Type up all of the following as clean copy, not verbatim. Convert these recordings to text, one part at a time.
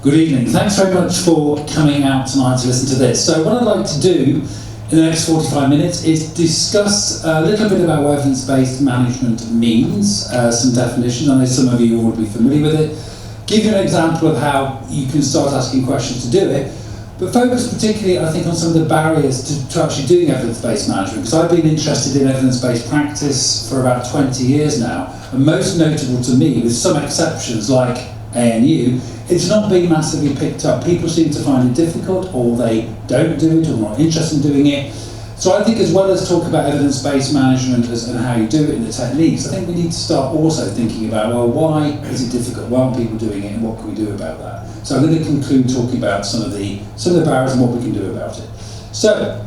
Good evening. Thanks very much for coming out tonight to listen to this. So what I'd like to do in the next 45 minutes is discuss a little bit about what evidence-based management means, some definitions. I know some of you will be familiar with it. Give you an example of how you can start asking questions to do it, but focus particularly, I think, on some of the barriers to actually doing evidence-based management, because I've been interested in evidence-based practice for about 20 years now, and most notable to me, with some exceptions like ANU, it's not being massively picked up. People seem to find it difficult, or they don't do it, or not interested in doing it. So I think, as well as talk about evidence-based management and how you do it and the techniques, I think we need to start also thinking about, well, why is it difficult? Why aren't people doing it, and what can we do about that? So I'm going to conclude talking about some of the barriers and what we can do about it. So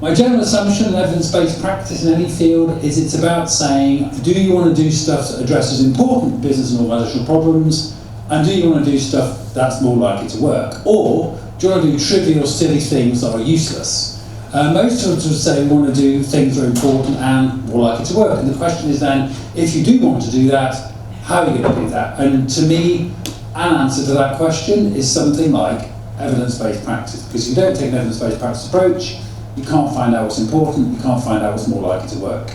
my general assumption in evidence-based practice in any field is it's about saying, do you want to do stuff that addresses important business and organisational problems? And do you want to do stuff that's more likely to work? Or do you want to do trivial, silly things that are useless? Most of us would say we want to do things that are important and more likely to work. And the question is then, if you do want to do that, how are you going to do that? And to me, an answer to that question is something like evidence-based practice. Because if you don't take an evidence-based practice approach, you can't find out what's important, you can't find out what's more likely to work.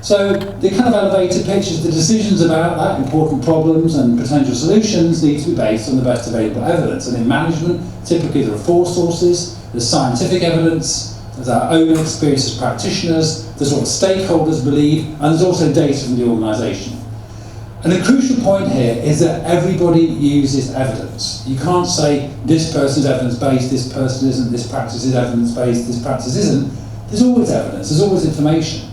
So the kind of elevator pitch is the decisions about that, important problems and potential solutions, need to be based on the best available evidence. And in management, typically there are four sources. There's scientific evidence, there's our own experience as practitioners, there's what stakeholders believe, and there's also data from the organisation. And the crucial point here is that everybody uses evidence. You can't say this person's evidence-based, this person isn't, this practice is evidence-based, this practice isn't. There's always evidence, there's always information.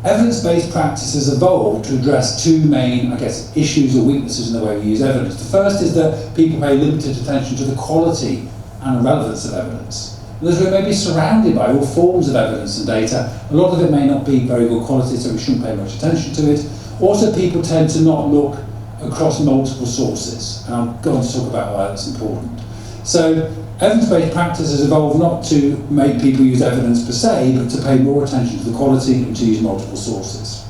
Evidence-based practice has evolved to address two main, issues or weaknesses in the way we use evidence. The first is that people pay limited attention to the quality and relevance of evidence. Because we may be surrounded by all forms of evidence and data. A lot of it may not be very good quality, so we shouldn't pay much attention to it. Also, people tend to not look across multiple sources, and I'll go on to talk about why that's important. So, evidence-based practice has evolved not to make people use evidence per se, but to pay more attention to the quality and to use multiple sources.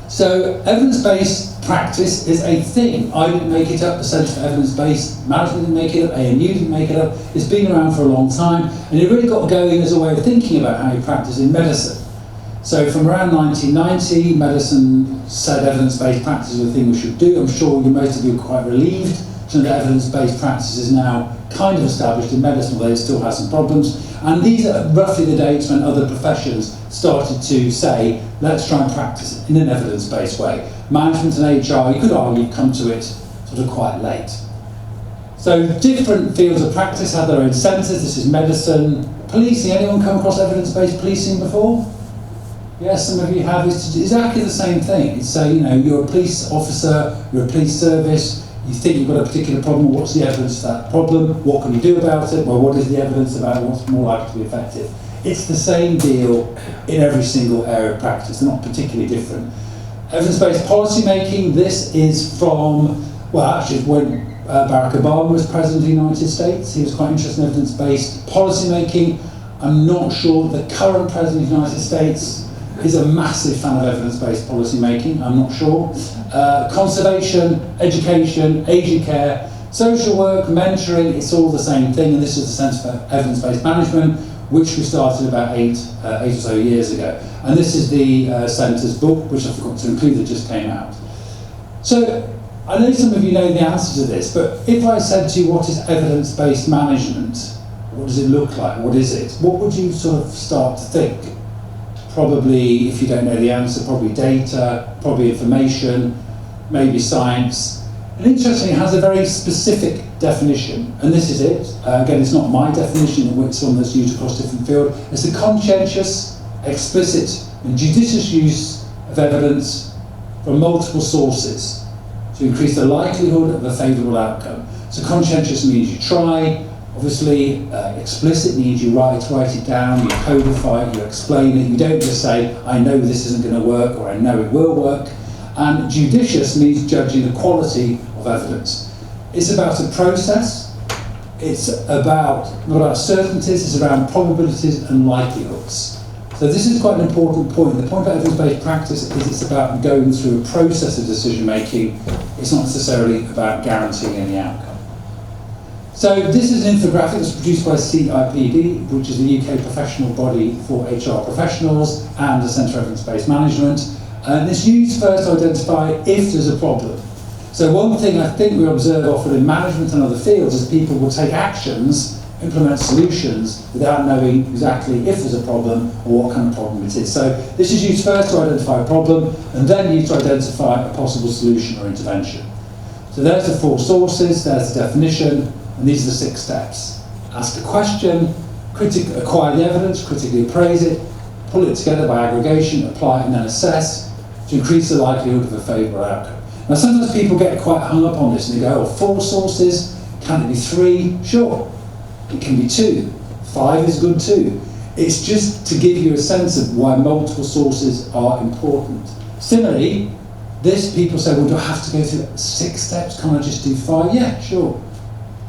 So, evidence-based practice is a thing. I didn't make it up, the Centre for Evidence-Based Management didn't make it up, ANU didn't make it up. It's been around for a long time, and it really got going as a way of thinking about how you practice in medicine. So from around 1990, medicine said evidence-based practice is the thing we should do. I'm sure most of you are quite relieved that evidence-based practice is now kind of established in medicine, although it still has some problems. And these are roughly the dates when other professions started to say, let's try and practice in an evidence-based way. Management and HR, you could argue, come to it sort of quite late. So different fields of practice have their own centres. This is medicine. Policing, anyone come across evidence-based policing before? Yes, some of you have. It's exactly the same thing. It's you're a police officer, you're a police service, you think you've got a particular problem, what's the evidence of that problem? What can you do about it? Well, what is the evidence about what's more likely to be effective? It's the same deal in every single area of practice. They're not particularly different. Evidence-based policy making, this is from, when Barack Obama was President of the United States, he was quite interested in evidence-based policy making. I'm not sure the current President of the United States is a massive fan of evidence-based policy making, I'm not sure. Conservation, education, aging care, social work, mentoring, it's all the same thing, and this is the Centre for Evidence-Based Management, which we started about eight or so years ago. And this is the Centre's book, which I forgot to include, that just came out. So, I know some of you know the answer to this, but if I said to you, what is evidence-based management? What does it look like? What is it? What would you sort of start to think? Probably, if you don't know the answer, probably data, probably information, maybe science. And interestingly, it has a very specific definition, and this is it. Again, it's not my definition, it's one that's used across different fields. It's a conscientious, explicit, and judicious use of evidence from multiple sources to increase the likelihood of a favourable outcome. So conscientious means you try. Obviously, explicit means you write it down, you codify it, you explain it. You don't just say, I know this isn't going to work, or I know it will work. And judicious means judging the quality of evidence. It's about a process. It's about, not about certainties, it's around probabilities and likelihoods. So this is quite an important point. The point about evidence-based practice is it's about going through a process of decision-making. It's not necessarily about guaranteeing any outcome. So this is an infographic that's produced by CIPD, which is the UK professional body for HR professionals and the Centre for Evidence-Based Management. And it's used first to identify if there's a problem. So one thing I think we observe often in management and other fields is people will take actions, implement solutions, without knowing exactly if there's a problem or what kind of problem it is. So this is used first to identify a problem, and then used to identify a possible solution or intervention. So there's the 4 sources, there's the definition, and these are the 6 steps. Ask a question, acquire the evidence, critically appraise it, pull it together by aggregation, apply it and then assess to increase the likelihood of a favourable outcome. Now sometimes people get quite hung up on this and they go, 4 sources, can it be 3? Sure, it can be 2. 5 is good too. It's just to give you a sense of why multiple sources are important. Similarly, people say, well, do I have to go through 6 steps? Can't I just do 5? Yeah, sure.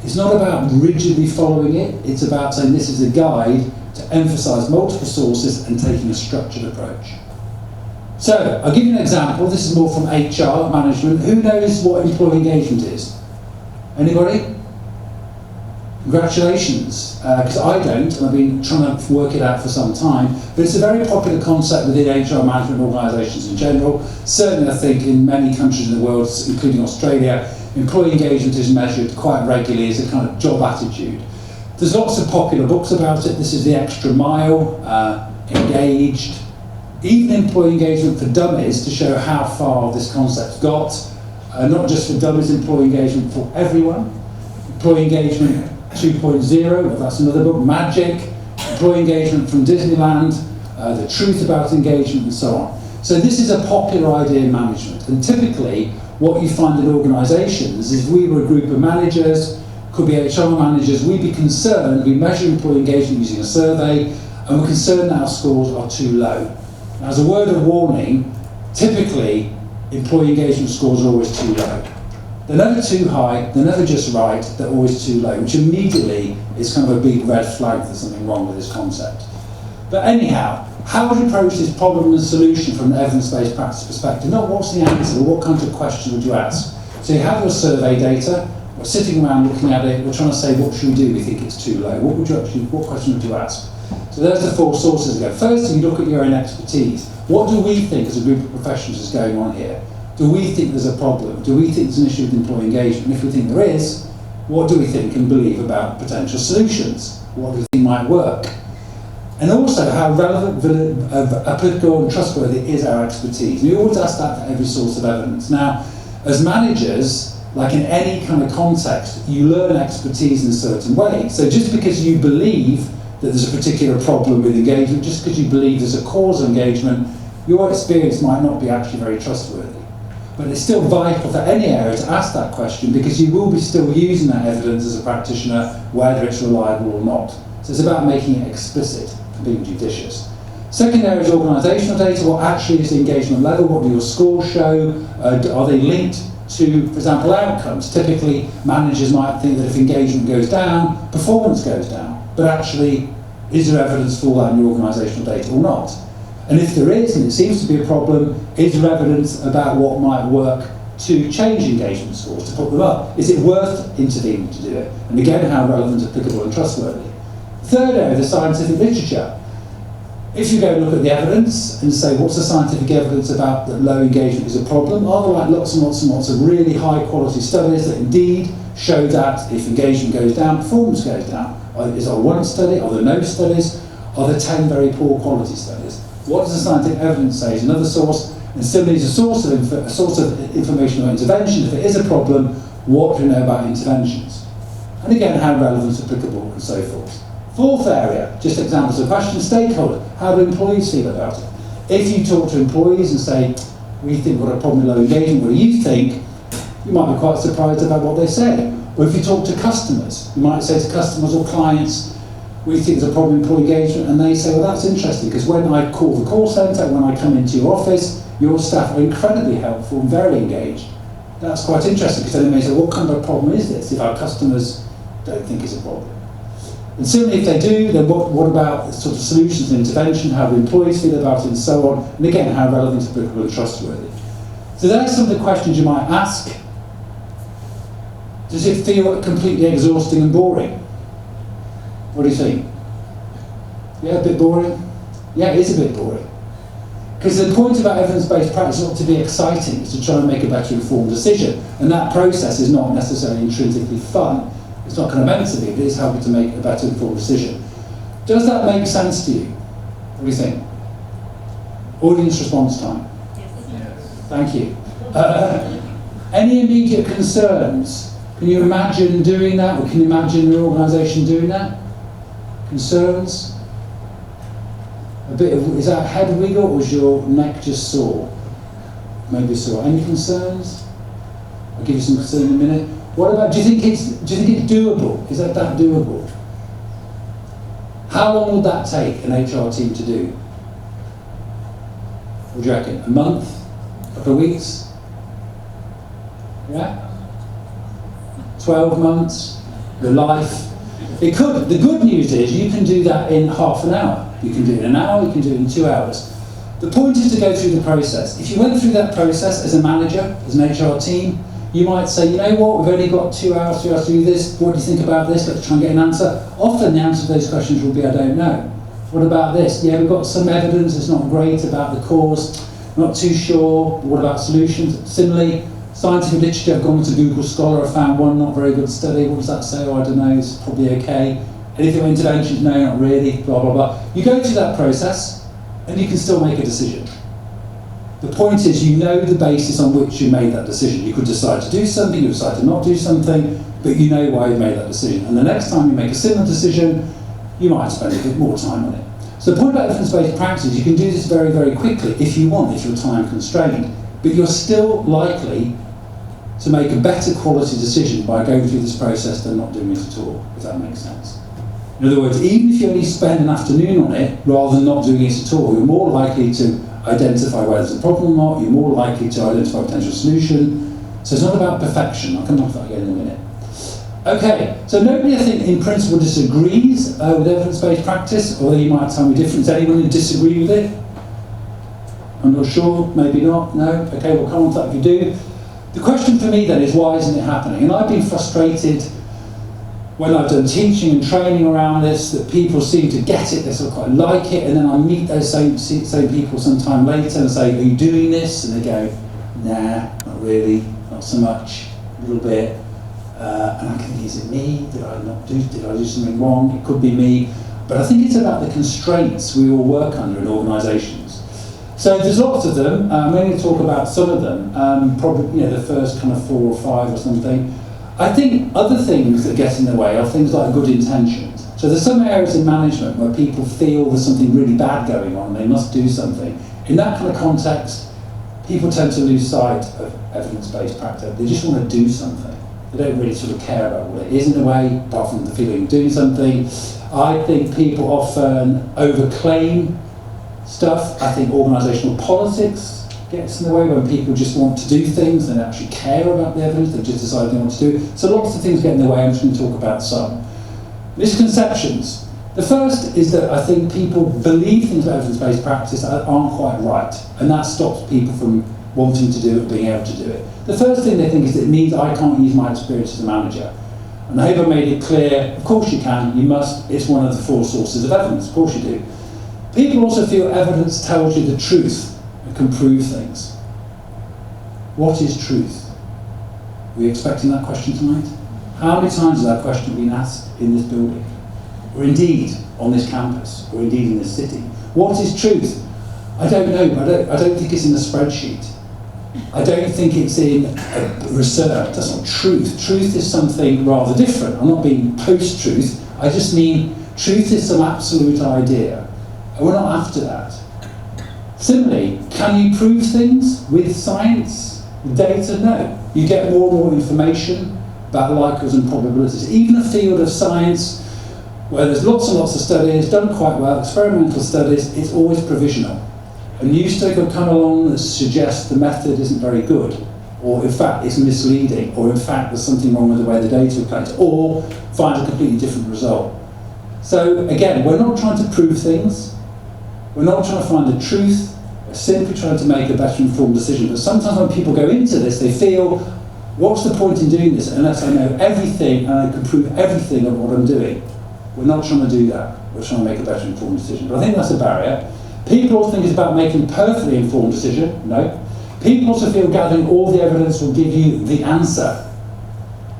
It's not about rigidly following it, it's about saying this is a guide to emphasise multiple sources and taking a structured approach. So, I'll give you an example. This is more from HR management. Who knows what employee engagement is? Anybody? Congratulations, because I don't, and I've been trying to work it out for some time, but it's a very popular concept within HR management organisations in general. Certainly I think in many countries in the world, including Australia, employee engagement is measured quite regularly as a kind of job attitude. There's lots of popular books about it. This is The Extra Mile, Engaged, even employee engagement for dummies to show how far this concept's got. Not just for dummies, employee engagement for everyone. Employee engagement 2.0, that's another book, Magic, employee engagement from Disneyland, The Truth About Engagement and so on. So this is a popular idea in management, and typically what you find in organisations is if we were a group of managers, could be HR managers, we'd be concerned, we measure employee engagement using a survey, and we're concerned that our scores are too low. Now, as a word of warning, typically employee engagement scores are always too low. They're never too high, they're never just right, they're always too low, which immediately is kind of a big red flag that there's something wrong with this concept. But anyhow, how would you approach this problem and solution from an evidence-based practice perspective? Not what's the answer, but what kind of question would you ask? So you have your survey data, we're sitting around looking at it, we're trying to say what should we do, we think it's too low. What question would you ask? So there's the 4 sources again. First, you look at your own expertise. What do we think as a group of professionals is going on here? Do we think there's a problem? Do we think there's an issue with employee engagement? And if we think there is, what do we think and believe about potential solutions? What do we think might work? And also, how relevant, applicable and trustworthy is our expertise? And we always ask that for every source of evidence. Now, as managers, like in any kind of context, you learn expertise in a certain way. So just because you believe that there's a particular problem with engagement, just because you believe there's a cause of engagement, your experience might not be actually very trustworthy. But it's still vital for any area to ask that question, because you will be still using that evidence as a practitioner, whether it's reliable or not. So it's about making it explicit and being judicious. Second area is organisational data. What actually is the engagement level? What do your scores show? Are they linked to, for example, outcomes? Typically, managers might think that if engagement goes down, performance goes down. But actually, is there evidence for that in your organisational data or not? And if there is, and it seems to be a problem, is there evidence about what might work to change engagement scores, to put them up? Is it worth intervening to do it? And again, how relevant, applicable and trustworthy? Third area, the scientific literature. If you go and look at the evidence and say, what's the scientific evidence about that low engagement is a problem? Are there like lots and lots and lots of really high quality studies that indeed show that if engagement goes down, performance goes down? Is there one study? Are there no studies? Are there 10 very poor quality studies? What does the scientific evidence say is another source? And similarly, is a source of information or intervention. If it is a problem, what do we know about interventions? And again, how relevant, applicable, and so forth. Fourth area, just examples of questions, stakeholder. How do employees feel about it? If you talk to employees and say, we think we've got a problem with low engagement, what do you think? You might be quite surprised about what they say. Or if you talk to customers, you might say to customers or clients, we think there's a problem with employee engagement, and they say, well, that's interesting, because when I call the call centre, when I come into your office, your staff are incredibly helpful and very engaged. That's quite interesting, because then they may say, what kind of a problem is this if our customers don't think it's a problem? And similarly, if they do, then what about sort of solutions and intervention, how do employees feel about it, and so on, and again, how relevant, applicable and trustworthy. So there are some of the questions you might ask Does it feel completely exhausting and boring? What do you think? Yeah, a bit boring? Yeah, it is a bit boring. Because the point about evidence-based practice is not to be exciting, it's to try and make a better informed decision. And that process is not necessarily intrinsically fun. It's not kind of meant to be, but it's helping to make a better informed decision. Does that make sense to you? What do you think? Audience response time. Yes. Thank you. Any immediate concerns? Can you imagine doing that, or can you imagine your organisation doing that? Concerns? A bit of, is that head wiggle, or is your neck just sore? Maybe sore. Any concerns? I'll give you some concern in a minute. What about? Do you think it's doable? Is that doable? How long would that take an HR team to do? What do you reckon? A month? A couple of weeks? Yeah? 12 months? Your life? It could. The good news is you can do that in half an hour. You can do it in an hour, you can do it in 2 hours. The point is to go through the process. If you went through that process as a manager, as an HR team, you might say, you know what, we've only got 2 hours to do this. What do you think about this? Let's try and get an answer. Often the answer to those questions will be, I don't know. What about this? Yeah, we've got some evidence, it's not great about the cause. Not too sure. What about solutions? Similarly, scientific literature, I've gone to Google Scholar, I found one not very good study. What does that say? Oh, I don't know, it's probably okay. Anything with interventions? No, not really, blah, blah, blah. You go through that process, and you can still make a decision. The point is, you know the basis on which you made that decision. You could decide to do something, you decide to not do something, but you know why you made that decision. And the next time you make a similar decision, you might spend a bit more time on it. So the point about evidence-based practice is you can do this very, very quickly if you want, if you're time constrained. But you're still likely to make a better quality decision by going through this process than not doing it at all, if that makes sense. In other words, even if you only spend an afternoon on it, rather than not doing it at all, you're more likely to identify whether there's a problem or not, you're more likely to identify a potential solution. So it's not about perfection. I'll come back to that again in a minute. Okay, so nobody, I think, in principle disagrees with evidence-based practice, although you might tell me different. Does anyone disagree with it? I'm not sure, maybe not, no? Okay, we'll come on to that if you do. The question for me then is, why isn't it happening? And I've been frustrated when I've done teaching and training around this, that people seem to get it, they sort of quite like it, and then I meet those same people sometime later and say, are you doing this? And they go, nah, not really, not so much, a little bit. And I think, is it me? Did I do something wrong? It could be me. But I think it's about the constraints we all work under in organisations. So there's lots of them. I'm going to talk about some of them, probably the first kind of 4 or 5 or something. I think other things that get in the way are things like good intentions. So there's some areas in management where people feel there's something really bad going on and they must do something. In that kind of context, people tend to lose sight of evidence-based practice. They just want to do something. They don't really sort of care about what it is in a way, apart from the feeling of doing something. I think people often overclaim stuff. I think organisational politics gets in the way when people just want to do things and actually care about the evidence, they just decide they want to do it. So lots of things get in the way. I'm just going to talk about some. Misconceptions. The first is that I think people believe things about evidence-based practice that aren't quite right, and that stops people from wanting to do it, being able to do it. The first thing they think is that it means I can't use my experience as a manager. And I hope I made it clear, of course you can, you must, it's one of the 4 sources of evidence, of course you do. People also feel evidence tells you the truth and can prove things. What is truth? Are we expecting that question tonight? How many times has that question been asked in this building? Or indeed on this campus, or indeed in this city? What is truth? I don't know, but I don't think it's in a spreadsheet. I don't think it's in research. That's not truth. Truth is something rather different. I'm not being post-truth. I just mean truth is some absolute idea. And we're not after that. Similarly, can you prove things with science, with data? No. You get more and more information about likelihoods and probabilities. Even a field of science where there's lots and lots of studies, done quite well, experimental studies, it's always provisional. A new study could come along that suggests the method isn't very good, or in fact it's misleading, or in fact there's something wrong with the way the data are collected, or find a completely different result. So again, we're not trying to prove things, we're not trying to find the truth, we're simply trying to make a better informed decision. But sometimes when people go into this, they feel, What's the point in doing this unless I know everything and I can prove everything of what I'm doing? We're not trying to do that. We're trying to make a better informed decision. But I think that's a barrier. People also think it's about making a perfectly informed decision. No. People also feel gathering all the evidence will give you the answer.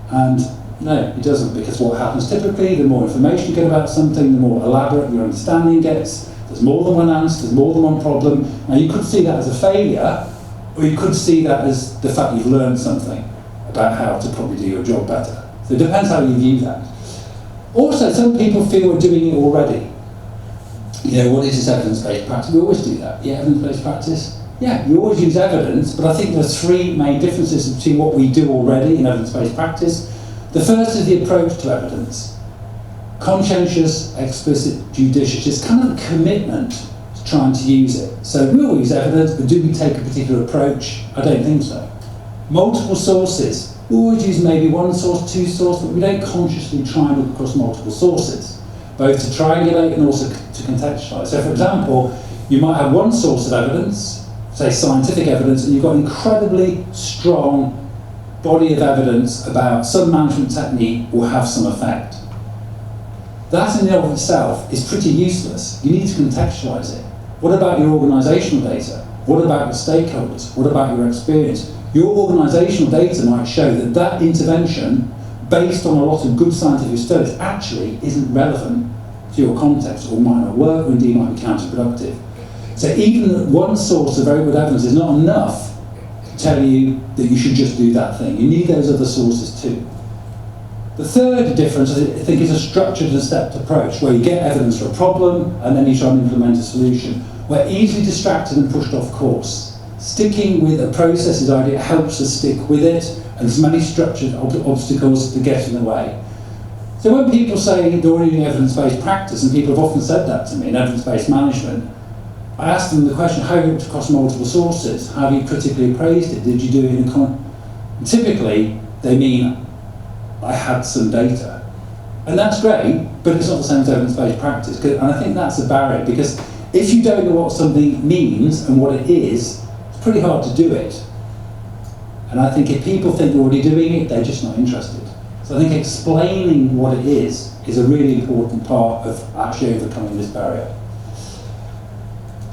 And no, it doesn't, because what happens typically, the more information you get about something, the more elaborate your understanding gets. There's more than one answer, there's more than one problem. Now you could see that as a failure, or you could see that as the fact you've learned something about how to probably do your job better. So it depends how you view that. Also, some people feel we're doing it already. You know, what is this evidence-based practice? We always do that. Yeah, evidence-based practice. Yeah, you always use evidence, but I think there are three main differences between what we do already in evidence-based practice. The first is the approach to evidence. Conscientious, explicit, judicious. It's kind of a commitment to trying to use it. So we all use evidence, but do we take a particular approach? I don't think so. Multiple sources. We always use maybe one source, two sources, but we don't consciously try and look across multiple sources, both to triangulate and also to contextualise. So for example, you might have one source of evidence, say scientific evidence, and you've got an incredibly strong body of evidence about some management technique will have some effect. That in and of itself is pretty useless. You need to contextualise it. What about your organisational data? What about your stakeholders? What about your experience? Your organisational data might show that that intervention, based on a lot of good scientific studies, actually isn't relevant to your context, or might not work, or indeed might be counterproductive. So even one source of very good evidence is not enough to tell you that you should just do that thing. You need those other sources too. The third difference, I think, is a structured and stepped approach, where you get evidence for a problem, and then you try and implement a solution. We're easily distracted and pushed off course. Sticking with a process is ideal, it helps us stick with it, and there's many structured obstacles that get in the way. So when people say they're already doing evidence-based practice, and people have often said that to me in evidence-based management, I ask them the question, how have you looked across multiple sources? How have you critically appraised it? Did you do it in a and typically, they mean, I had some data. And that's great, but it's not the same as evidence-based practice. And I think that's a barrier, because if you don't know what something means and what it is, it's pretty hard to do it. And I think if people think they're already doing it, they're just not interested. So I think explaining what it is a really important part of actually overcoming this barrier.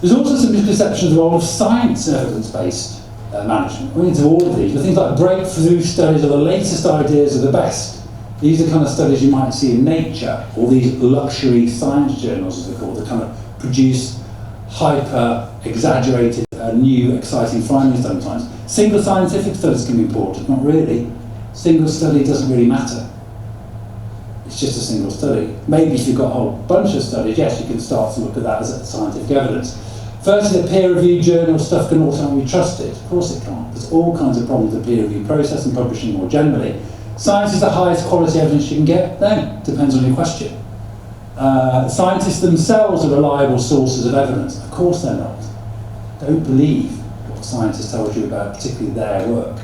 There's also some misconceptions of the role of science in evidence-based management. I mean, into all of these, but things like breakthrough studies or the latest ideas are the best. These are the kind of studies you might see in Nature, or these luxury science journals, as they're called, that kind of produce hyper-exaggerated, new, exciting findings sometimes. Single scientific studies can be important, not really. Single study doesn't really matter. It's just a single study. Maybe if you've got a whole bunch of studies, yes, you can start to look at that as scientific evidence. Firstly, the peer-reviewed journal stuff can also not be trusted. Of course it can't. There's all kinds of problems with the peer review process and publishing more generally. Science is the highest quality evidence you can get? No, depends on your question. Scientists themselves are reliable sources of evidence. Of course they're not. Don't believe what scientists tell you about particularly their work.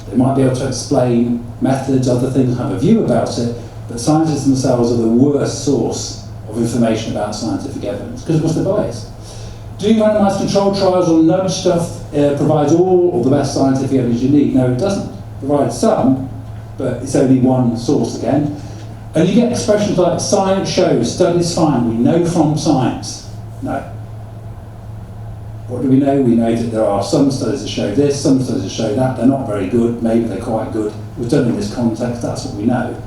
They might be able to explain methods, other things, have a view about it, but scientists themselves are the worst source of information about scientific evidence, because of course they're biased. Doing randomized controlled trials or nudge stuff provides all of the best scientific evidence you need. No, it doesn't. It provides some, but it's only one source again. And you get expressions like science shows, studies find, we know from science. No. What do we know? We know that there are some studies that show this, some studies that show that. They're not very good, maybe they're quite good. We've done in this context, that's what we know.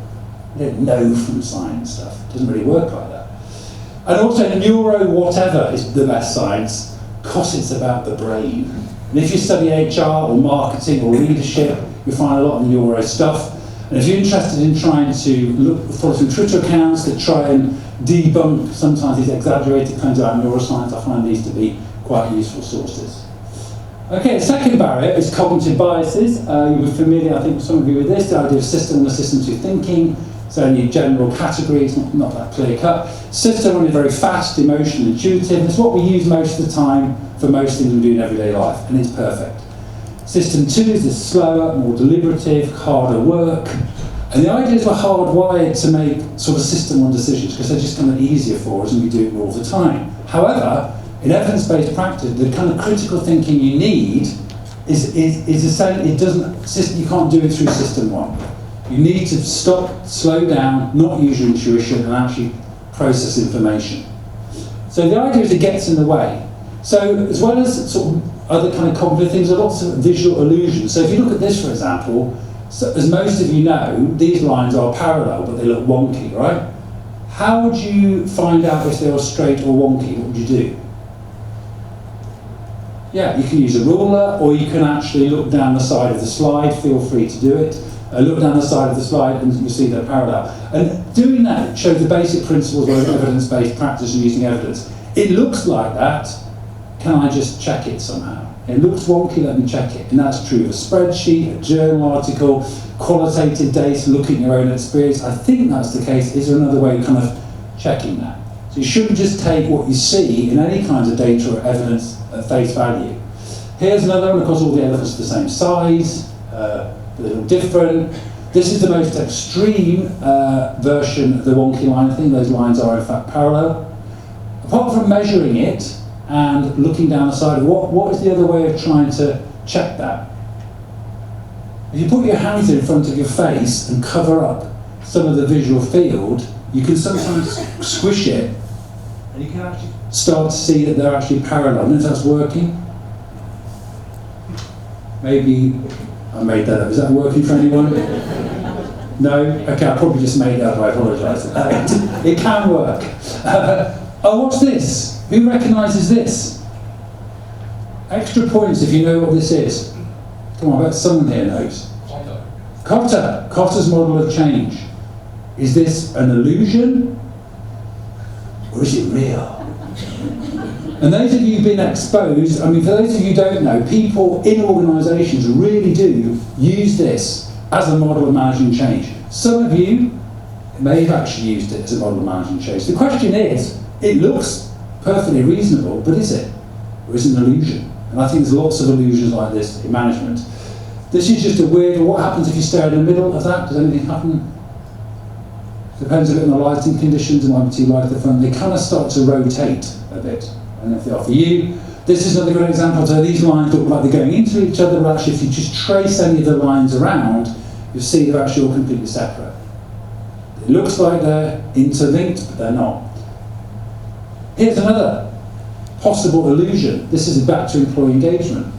We don't know from science stuff. It doesn't really work like that. And also neuro whatever is the best science, because it's about the brain. And if you study HR or marketing or leadership, you find a lot of neuro stuff. And if you're interested in trying to follow some Twitter accounts that try and debunk sometimes these exaggerated claims about neuroscience, I find these to be quite useful sources. Okay, the second barrier is cognitive biases. You'll be familiar, I think, some of you with this, the idea of system and system to thinking. It's only general categories, not that clear cut. System one is very fast, emotional, intuitive. It's what we use most of the time for most things we do in everyday life, and it's perfect. System 2 is this slower, more deliberative, harder work. And the idea is we're hardwired to make sort of system 1 decisions because they're just kind of easier for us and we do it all the time. However, in evidence-based practice, the kind of critical thinking you need is the same. It doesn't. You can't do it through system one. You need to stop, slow down, not use your intuition, and actually process information. So the idea is it gets in the way. So as well as sort of other kind of complicated things, there are lots of visual illusions. So if you look at this, for example, so as most of you know, these lines are parallel, but they look wonky, right? How would you find out if they are straight or wonky? What would you do? Yeah, you can use a ruler, or you can actually look down the side of the slide. Feel free to do it. Look down the side of the slide and you'll see they're parallel. And doing that shows the basic principles of evidence-based practice and using evidence. It looks like that. Can I just check it somehow? It looks wonky, let me check it. And that's true of a spreadsheet, a journal article, qualitative data, looking at your own experience. I think that's the case. Is there another way of kind of checking that? So you shouldn't just take what you see in any kinds of data or evidence at face value. Here's another one. Of course, all the evidence is the same size, a little different. This is the most extreme version of the wonky line. I think those lines are in fact parallel. Apart from measuring it and looking down the side, what is the other way of trying to check that? If you put your hands in front of your face and cover up some of the visual field, you can sometimes squish it and you can actually start to see that they're actually parallel. And if that's working, maybe I made that up. Is that working for anyone? No? Okay, I probably just made that up, I apologise. It can work. Oh, what's this? Who recognises this? Extra points if you know what this is. Come on, I bet someone here knows. Cotter. Cotter's model of change. Is this an illusion? Or is it real? And those of you who've been exposed, I mean, for those of you who don't know, people in organisations really do use this as a model of managing change. Some of you may have actually used it as a model of managing change. The question is, it looks perfectly reasonable, but is it? Or is it an illusion? And I think there's lots of illusions like this in management. This is just a weird, what happens if you stare in the middle of that? Does anything happen? Depends a bit on the lighting conditions, and might be too light at the front. They kind of start to rotate a bit. And if they are for you, this is another good example. So these lines look like they're going into each other, but actually if you just trace any of the lines around, you'll see they're actually all completely separate. It looks like they're interlinked, but they're not. Here's another possible illusion. This is back to employee engagement.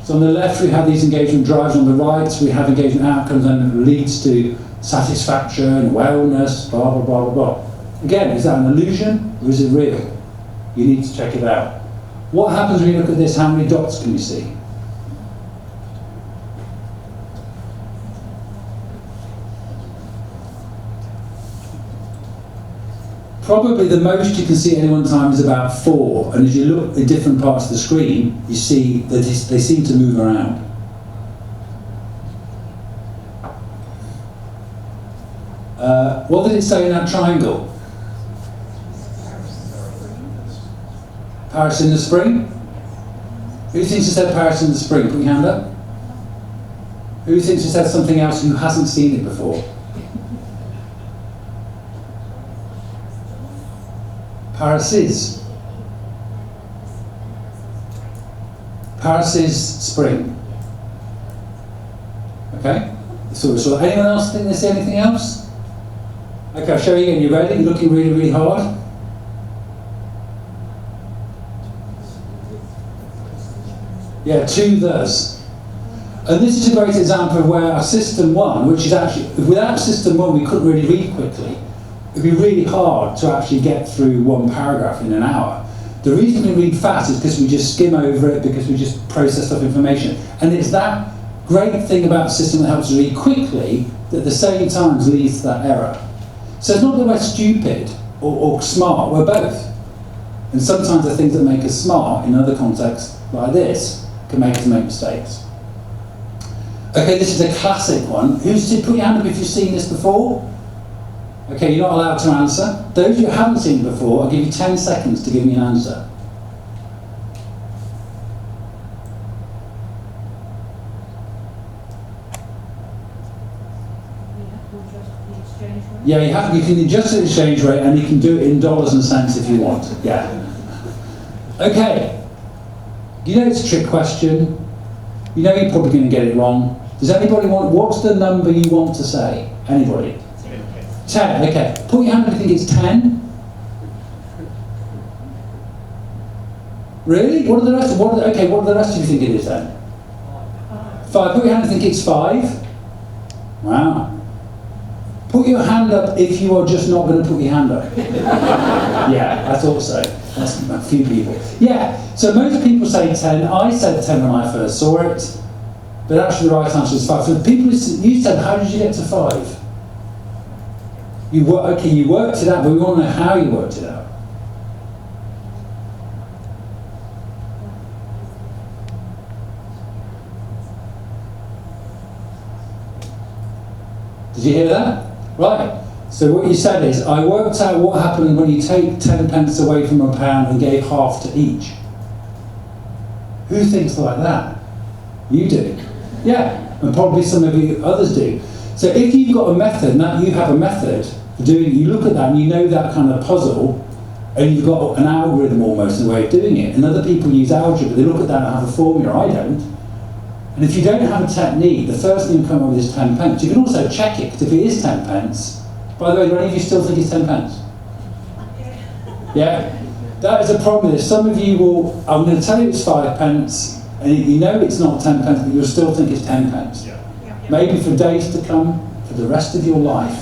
So on the left we have these engagement drives, on the right we have engagement outcomes, and it leads to satisfaction, wellness, blah, blah, blah, blah, blah. Again, is that an illusion or is it real? You need to check it out. What happens when you look at this? How many dots can you see? Probably the most you can see at any one time is about 4, and as you look at different parts of the screen, you see that they seem to move around. What did it say in that triangle? Paris in the spring? Who thinks it said Paris in the spring? Put your hand up. Who thinks it said something else who hasn't seen it before? Paris is. Paris is spring. Okay? So anyone else think they say anything else? Okay, I'll show you again. You ready? You're looking really, really hard. Yeah, 2 thus. And this is a great example of where our system 1, which is actually, without system 1 we couldn't really read quickly. It'd be really hard to actually get through 1 paragraph in an hour. The reason we read fast is because we just skim over it, because we just process stuff information. And it's that great thing about a system that helps us read quickly that at the same time leads to that error. So it's not that we're stupid or smart, we're both. And sometimes the things that make us smart in other contexts like this can make us make mistakes. Okay, this is a classic one. Put your hand up if you've seen this before. Okay, you're not allowed to answer. Those who haven't seen it before, I'll give you 10 seconds to give me an answer. Yeah, you can adjust the exchange rate, and you can do it in dollars and cents if you want. Yeah. Okay. You know it's a trick question. You know you're probably going to get it wrong. Does anybody what's the number you want to say? Anybody? 10, okay. Put your hand up if you think it's 10. Really? What are the rest? What are the rest of you think it is then? 5. Put your hand up if you think it's 5. Wow. Put your hand up if you are just not going to put your hand up. Yeah, I thought so. That's a few people. Yeah, so most people say 10. I said 10 when I first saw it. But actually the right answer is 5. For the people you said, how did you get to 5? You worked it out, but we want to know how you worked it out. Did you hear that? Right. So what you said is, I worked out what happened when you take 10 pence away from a pound and gave half to each. Who thinks like that? You do. Yeah, and probably some of you others do. So if you've got a method, now you have a method for doing, you look at that and you know that kind of puzzle, and you've got an algorithm almost in a way of doing it. And other people use algebra, they look at that and have a formula, I don't. And if you don't have a technique, the first thing you come up with is 10 pence. You can also check it, because if it is 10 pence, by the way, do any of you still think it's 10 pence? Yeah? That is a problem. Some of you will, I'm going to tell you it's 5 pence, and you know it's not 10 pence, but you'll still think it's 10 pence. Yeah. Maybe for days to come, for the rest of your life,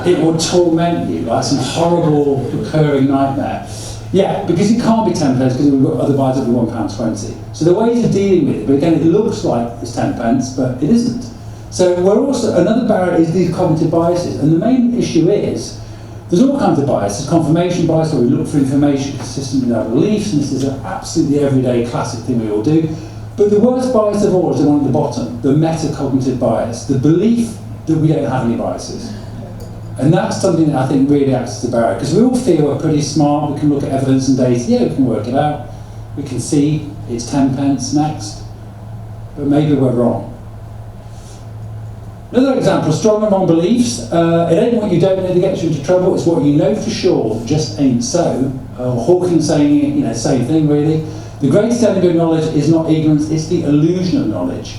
it will torment you like some horrible recurring nightmare. Yeah, because it can't be 10 pence, because we've got otherwise it'll be £1.20. So the ways of dealing with it, but again, it looks like it's 10 pence, but it isn't. So we're also, another barrier is these cognitive biases, and the main issue is, there's all kinds of biases. Confirmation bias, where we look for information consistent with our beliefs, and this is an absolutely everyday classic thing we all do. But the worst bias of all is the one at the bottom, the metacognitive bias, the belief that we don't have any biases. And that's something that I think really acts as a barrier, because we all feel we're pretty smart, we can look at evidence and data, yeah, we can work it out, we can see it's 10 pence next, but maybe we're wrong. Another example, strong and wrong beliefs. It ain't what you don't know that gets you into trouble, it's what you know for sure that just ain't so. Hawking saying it, same thing really. The greatest enemy of knowledge is not ignorance, it's the illusion of knowledge.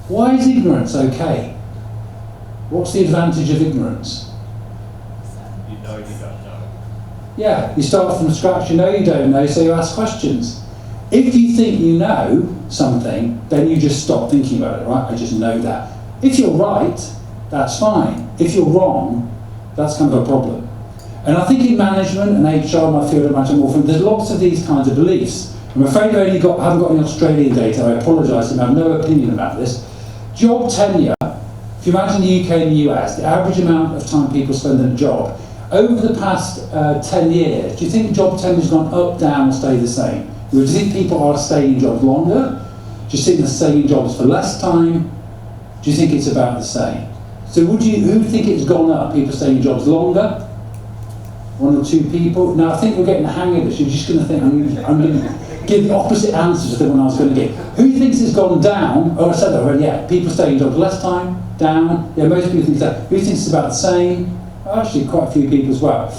Why is ignorance okay? What's the advantage of ignorance? You know you don't know. Yeah, you start from scratch, you know you don't know, so you ask questions. If you think you know something, then you just stop thinking about it, right? I just know that. If you're right, that's fine. If you're wrong, that's kind of a problem. And I think in management and HR, my field of management, there's lots of these kinds of beliefs. I'm afraid I haven't got any Australian data, I apologise, I have no opinion about this. Job tenure, if you imagine the UK and the US, the average amount of time people spend in a job, over the past 10 years, do you think job tenure has gone up, down, or stayed the same? Do you think people are staying in jobs longer? Do you think they're staying in jobs for less time? Do you think it's about the same? So who think it's gone up? People staying in jobs longer? 1 or 2 people? Now I think we're getting the hang of this. You're just going to think, I'm going to give the opposite answer to the one I was going to give. Who thinks it's gone down? Oh, I said that already, yeah. People staying in jobs less time, down. Yeah, most people think that. Who thinks it's about the same? Actually, quite a few people as well.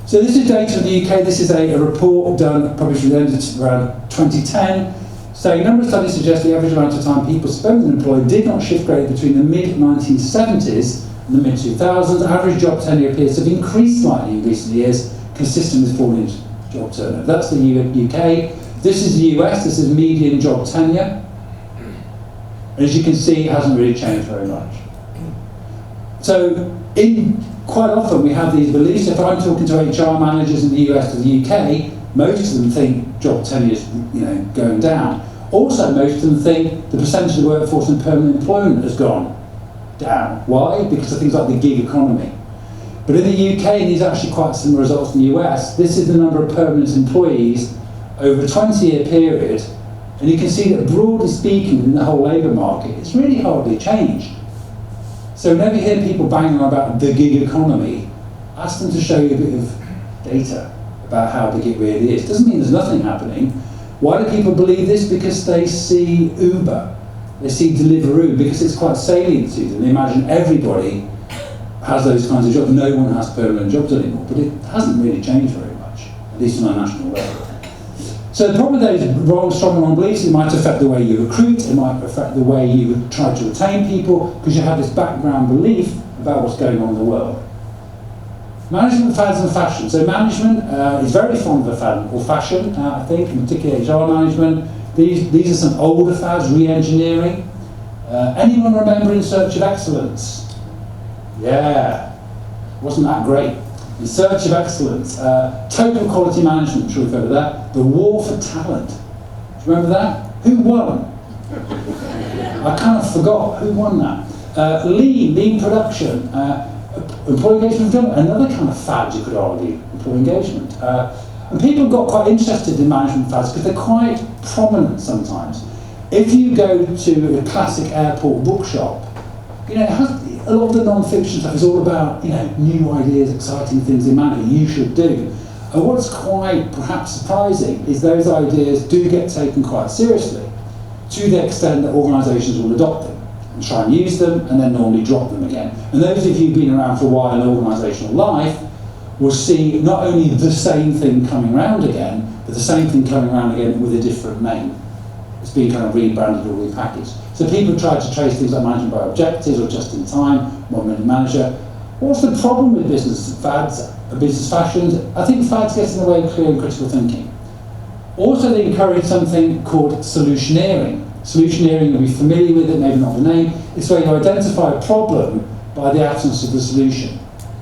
So this is data from the UK. This is a report done, published around 2010. So a number of studies suggest the average amount of time people spend unemployed did not shift greatly between the mid-1970s and the mid-2000s. Average job tenure appears to have increased slightly in recent years, consistent with falling job turnover. That's the UK. This is the US. This is median job tenure. And as you can see, it hasn't really changed very much. So quite often we have these beliefs. If I'm talking to HR managers in the US or the UK, most of them think job tenure is going down. Also, most of them think the percentage of the workforce in permanent employment has gone down. Why? Because of things like the gig economy. But in the UK, and these are actually quite similar results in the US, this is the number of permanent employees over a 20-year period, and you can see that broadly speaking in the whole labour market, it's really hardly changed. So whenever you hear people banging on about the gig economy, ask them to show you a bit of data about how big it really is. Doesn't mean there's nothing happening. Why do people believe this? Because they see Uber, they see Deliveroo, because it's quite salient to them. They imagine everybody has those kinds of jobs. No one has permanent jobs anymore, but it hasn't really changed very much, at least on a national level. So the problem with those wrong, strong, wrong beliefs, it might affect the way you recruit, it might affect the way you try to retain people, because you have this background belief about what's going on in the world. Management fads and fashion. So management is very fond of a fad or fashion, I think, in particular HR management. These are some older fads, re-engineering. Anyone remember In Search of Excellence? Yeah, wasn't that great? In Search of Excellence, total quality management, should we refer to that? The war for talent. Do you remember that? Who won? I kind of forgot who won that. Lean production, employee engagement, another kind of fad, you could argue, employee engagement. And people got quite interested in management fads because they're quite prominent sometimes. If you go to a classic airport bookshop, you know, it has, a lot of the non-fiction stuff is all about, you know, new ideas, exciting things in management you should do. And what's quite perhaps surprising is those ideas do get taken quite seriously, to the extent that organisations will adopt them and try and use them and then normally drop them again. And those of you who've been around for a while in organisational life will see not only the same thing coming around again, but the same thing coming around again with a different name. It's been kind of rebranded or repackaged. So people try to trace things like management by objectives or just in time, 1 minute manager. What's the problem with business fads, business fashions? I think fads get in the way of clear and critical thinking. Also, they encourage something called solutioneering. Solutioneering, you'll be familiar with it, maybe not the name. It's where you identify a problem by the absence of the solution.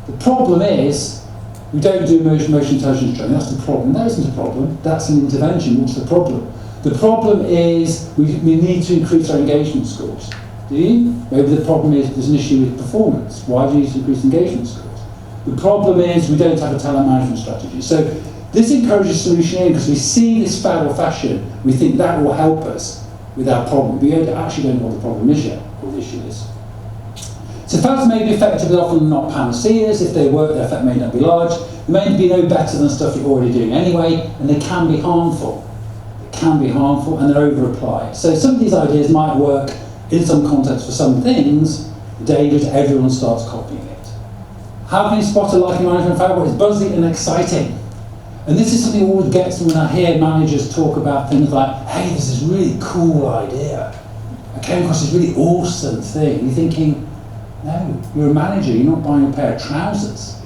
The problem is, we don't do emotion intelligence training. That's the problem. That isn't a problem. That's an intervention. What's the problem? The problem is we need to increase our engagement scores. Do you? Maybe the problem is there's an issue with performance. Why do you need to increase engagement scores? The problem is we don't have a talent management strategy. So this encourages solutioning because we see this fad or fashion, we think that will help us with our problem. We actually don't know what the problem is yet, or the issue is. So fads may be effective, but often not panaceas. If they work, their effect may not be large. They may be no better than stuff you're already doing anyway, and they can be harmful. They can be harmful, and they're over-applied. So some of these ideas might work in some context for some things. The danger is everyone starts copying it. How can you spot a liking management fad? Well, it's buzzy and exciting. And this is something that always gets me when I hear managers talk about things like, hey, there's this really cool idea. I came across this really awesome thing. You're thinking, no, you're a manager, you're not buying a pair of trousers.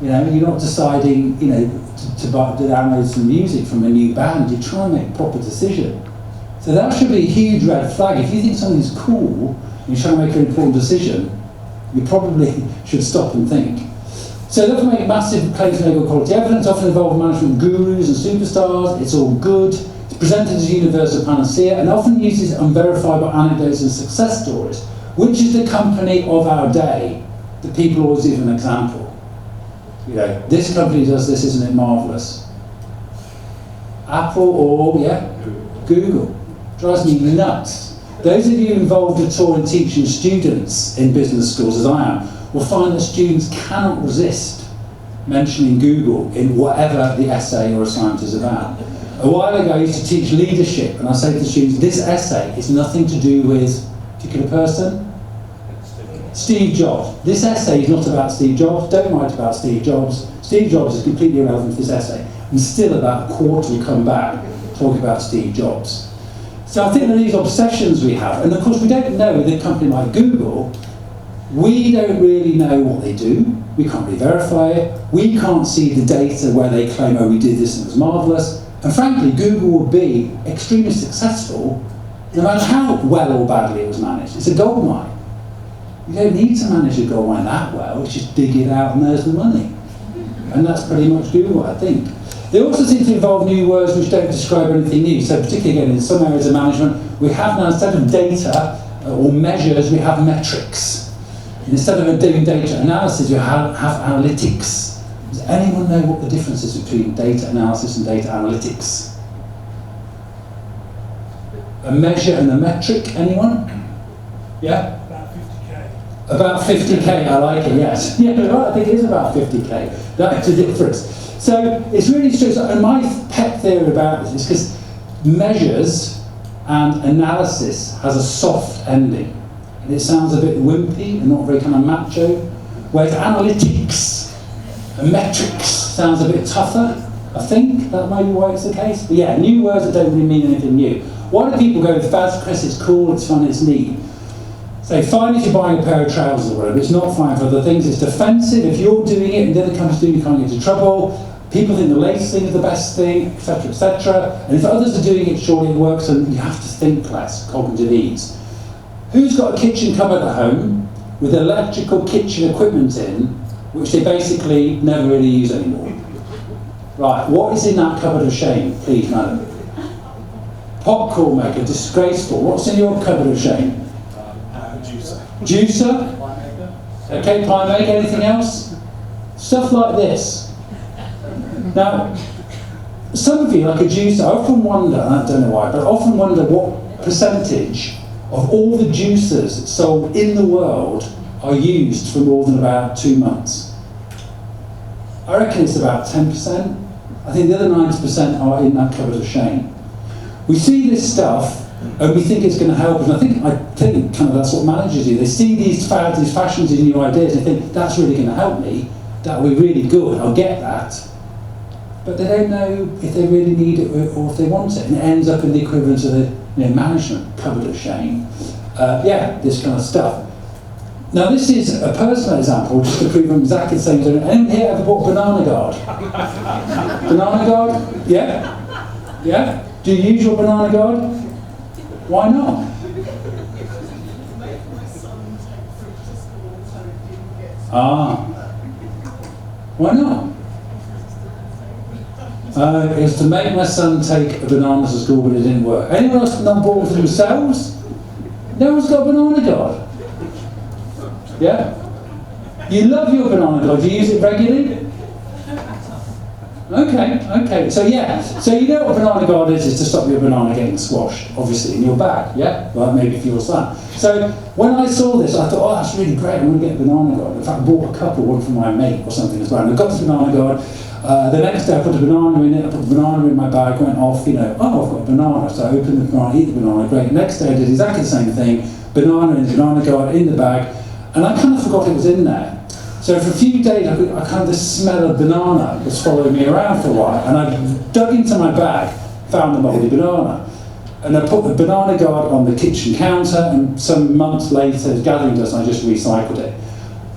You know, you're not deciding, you know, to download some music from a new band. You're trying to make a proper decision. So that should be a huge red flag. If you think something's cool, and you're trying to make an important decision, you probably should stop and think. So they often make massive claims to good quality evidence, often involve management gurus and superstars. It's all good. It's presented as a universal panacea, and often uses unverifiable anecdotes and success stories, which is the company of our day that people always give an example. You know, this company does this, isn't it marvellous? Apple or, Google. Drives me nuts. Those of you involved at all in teaching students in business schools, as I am, will find that students cannot resist mentioning Google in whatever the essay or assignment is about. A while ago I used to teach leadership, and I say to the students, this essay is nothing to do with a particular person. Steve Jobs. This essay is not about Steve Jobs. Don't write about Steve Jobs. Steve Jobs is completely irrelevant to this essay. And still about a quarter will come back talking about Steve Jobs. So I think there are these obsessions we have. And of course we don't know with a company like Google, we don't really know what they do. We can't really verify it. We can't see the data where they claim, oh, we did this and it was marvellous. And frankly, Google will be extremely successful no matter how well or badly it was managed. It's a gold mine. You don't need to manage a gold mine that well, it's just dig it out and there's the money. And that's pretty much Google, I think. They also seem to involve new words which don't describe anything new. So particularly again, in some areas of management, we have now, instead of data or measures, we have metrics. And instead of doing data analysis, you have analytics. Does anyone know what the difference is between data analysis and data analytics? A measure and a metric, anyone? Yeah? About 50k, I like it, yes. Yeah, right, I think it is about 50k. That's the difference. So it's really strange. And my pet theory about this is because measures and analysis has a soft ending. And it sounds a bit wimpy and not very kind of macho. Whereas analytics and metrics sounds a bit tougher. I think that might be why it's the case. But yeah, new words that don't really mean anything new. Why do people go with fads? Chris, it's cool, it's fun, it's neat. Say, fine if you're buying a pair of trousers or whatever, it's not fine for other things, it's defensive. If you're doing it and the other company's doing it, you can't get into trouble. People think the latest thing is the best thing, etc., etc. And if others are doing it, surely it works, and you have to think less, cognitive ease. Who's got a kitchen cupboard at home with electrical kitchen equipment in, which they basically never really use anymore? Right, what is in that cupboard of shame, please, madam? Popcorn maker, disgraceful. What's in your cupboard of shame? Juicer. Juicer? Okay, pie maker, anything else? Stuff like this. Now, some of you, like a juicer, I often wonder, and I don't know why, but I often wonder what percentage of all the juicers sold in the world are used for more than about 2 months. I reckon it's about 10%. I think the other 90% are in that cupboard of shame. We see this stuff and we think it's going to help us. And I think kind of that's what managers do. They see these fads, these fashions, these new ideas, and they think that's really going to help me. That will be really good. I'll get that. But they don't know if they really need it or if they want it, and it ends up in the equivalent of the management cupboard of shame. This kind of stuff. Now this is a personal example, just to prove I'm exactly the same as anyone here ever bought Banana Guard? Banana Guard? Yeah? Yeah? Do you use your Banana Guard? Why not? Why not? It was to make my son take a banana to school, but it didn't work. Anyone else not bought for themselves? No one's got a Banana Guard. Yeah? You love your Banana Guard. Do you use it regularly? Okay. So you know what a Banana Guard is to stop your banana getting squashed, obviously, in your bag, yeah? Well, maybe for your son. So when I saw this, I thought, oh, that's really great, I'm going to get a Banana Guard. In fact, I bought a couple, one for my mate or something as well. And I got this Banana Guard. The next day I put a banana in it, I put the banana in my bag, went off, I've got a banana. So I opened the banana, eat the banana, great. Next day I did exactly the same thing, banana in the Banana Guard in the bag, and I kind of forgot it was in there. So for a few days, I kind of, the smell of banana was following me around for a while, and I dug into my bag, found the mouldy banana, and I put the Banana Guard on the kitchen counter, and some months later, it was gathering dust, and I just recycled it.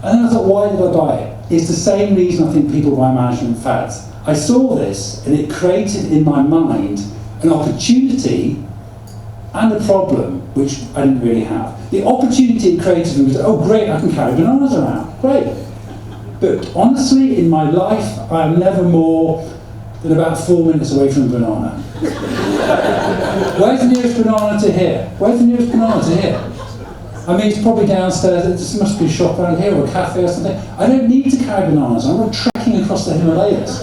And then I thought, why did I buy it? It's the same reason I think people buy management fads. I saw this, and it created in my mind an opportunity and a problem, which I didn't really have. The opportunity it created was, oh great, I can carry bananas around, great. But honestly, in my life, I'm never more than about 4 minutes away from a banana. Where's the nearest banana to here? Where's the nearest banana to here? I mean, it's probably downstairs. There must be a shop around here or a cafe or something. I don't need to carry bananas. I'm not trekking across the Himalayas.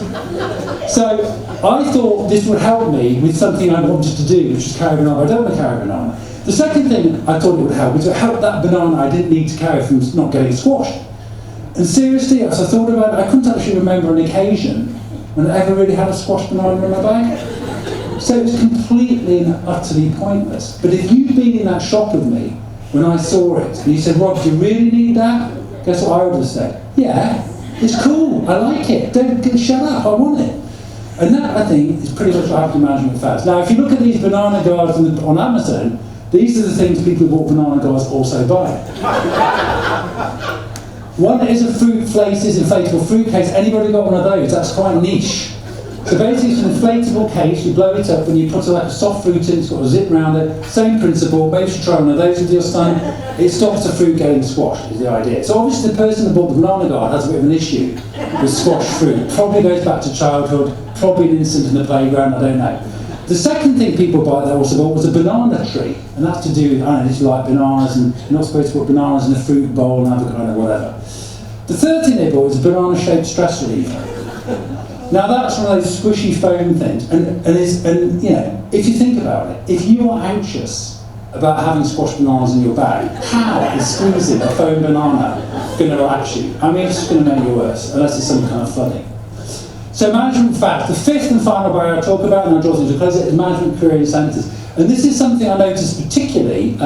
So I thought this would help me with something I wanted to do, which is carry a banana. I don't want to carry a banana. The second thing I thought it would help was to help that banana I didn't need to carry from not getting squashed. And seriously, as I thought about it, I couldn't actually remember an occasion when I ever really had a squashed banana in my bag. So it's completely and utterly pointless. But if you'd been in that shop with me when I saw it, and you said, Rob, do you really need that? Guess what I would have said? Yeah, it's cool, I like it. Don't shut up, I want it. And that, I think, is pretty much what happened to management fads. Now, if you look at these Banana Guards on Amazon, these are the things people who bought Banana Guards also buy. One is a fruit Flaces inflatable fruit case. Anybody got one of those? That's quite niche. So basically it's an inflatable case, you blow it up and you put like a soft fruit in, it's got a zip round it, same principle, maybe you should try one of those with your son. It stops the fruit getting squashed, is the idea. So obviously the person that bought the Banana Guard has a bit of an issue with squashed fruit. Probably goes back to childhood, probably an incident in the playground, I don't know. The second thing people buy that also bought was a banana tree, and that's to do with, I don't know, if you like bananas and you're not supposed to put bananas in a fruit bowl and avocado or whatever. The third thing they bought was a banana-shaped stress reliever. Now that's one of those squishy foam things, and you know, if you think about it, if you are anxious about having squashed bananas in your bag, how is squeezing a foam banana going to relax you? I mean, it's just going to make you worse, unless it's some kind of flooding. So management fads. The fifth and final barrier I talk about, and I'll draw things to close it, is management career incentives. And this is something I noticed particularly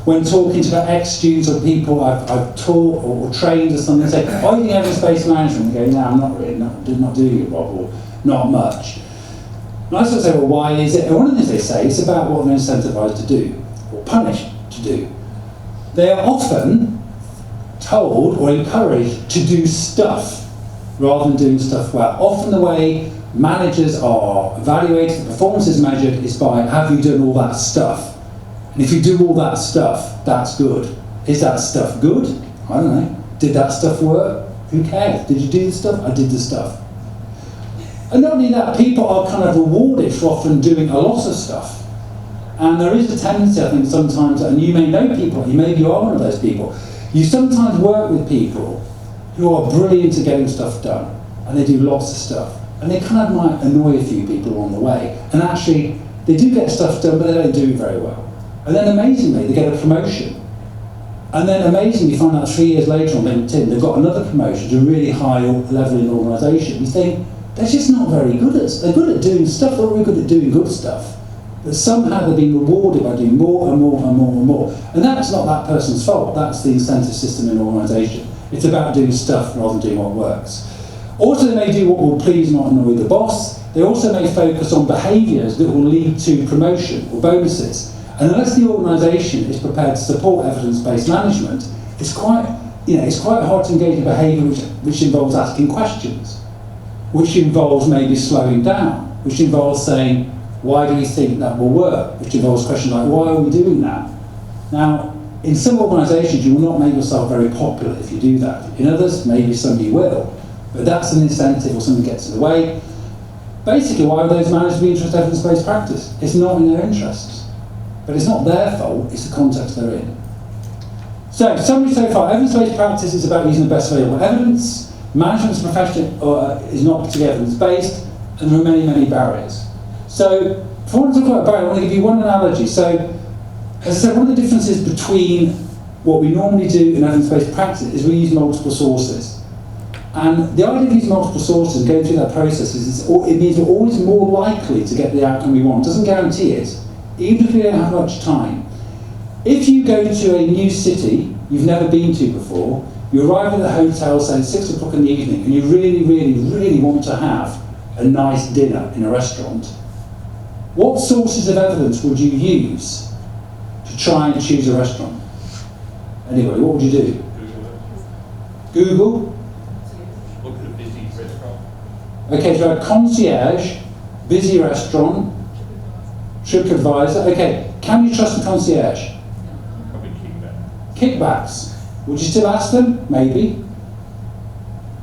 when talking to ex-students or people I've taught or trained or something, say, oh, you think evidence-based management? You go, no, I'm not really, not doing it, Rob, or not much. And I sort of say, well, why is it? And one of the things they say is about what they're incentivised to do, or punished to do. They are often told or encouraged to do stuff rather than doing stuff well. Often the way managers are evaluated, the performance is measured, is by have you done all that stuff? And if you do all that stuff, that's good. Is that stuff good? I don't know. Did that stuff work? Who cares? Did you do the stuff? I did the stuff. And not only that, people are kind of rewarded for often doing a lot of stuff. And there is a tendency, I think, sometimes, and you may know people, maybe you are one of those people, you sometimes work with people who are brilliant at getting stuff done, and they do lots of stuff. And they kind of might annoy a few people along the way. And actually, they do get stuff done, but they don't do it very well. And then amazingly, they get a promotion. And then amazingly, you find out 3 years later on LinkedIn, they've got another promotion to a really high level in organisation. You think, they're just not very good at it. They're good at doing stuff, they're really good at doing good stuff. But somehow they're being rewarded by doing more and more and more and more. And that's not that person's fault, that's the incentive system in an organisation. It's about doing stuff rather than doing what works. Also, they may do what will please, not annoy the boss. They also may focus on behaviours that will lead to promotion or bonuses. And unless the organisation is prepared to support evidence-based management, it's quite hard to engage in behaviour which involves asking questions, which involves maybe slowing down, which involves saying, why do you think that will work? Which involves questions like, why are we doing that? Now, in some organisations, you will not make yourself very popular if you do that. In others, maybe some you will. But that's an incentive or something gets in the way. Basically, why would those managers be interested in evidence-based practice? It's not in their interests. But it's not their fault, it's the context they're in. So, summary so far, evidence-based practice is about using the best available evidence. Management's profession is not particularly evidence-based, and there are many, many barriers. So, before I talk about barriers, I want to give you one analogy. So, as I said, one of the differences between what we normally do in evidence-based practice is we use multiple sources. And the idea of using multiple sources and going through that process it means we're always more likely to get the outcome we want. It doesn't guarantee it, even if we don't have much time. If you go to a new city you've never been to before, you arrive at the hotel, say, 6 o'clock in the evening, and you really, really, really want to have a nice dinner in a restaurant, what sources of evidence would you use to try and choose a restaurant? Anyway, what would you do? Google? Look at a busy restaurant. Okay, so a concierge, busy restaurant, TripAdvisor. Okay, can you trust the concierge? Probably kickback. Kickbacks. Would you still ask them? Maybe.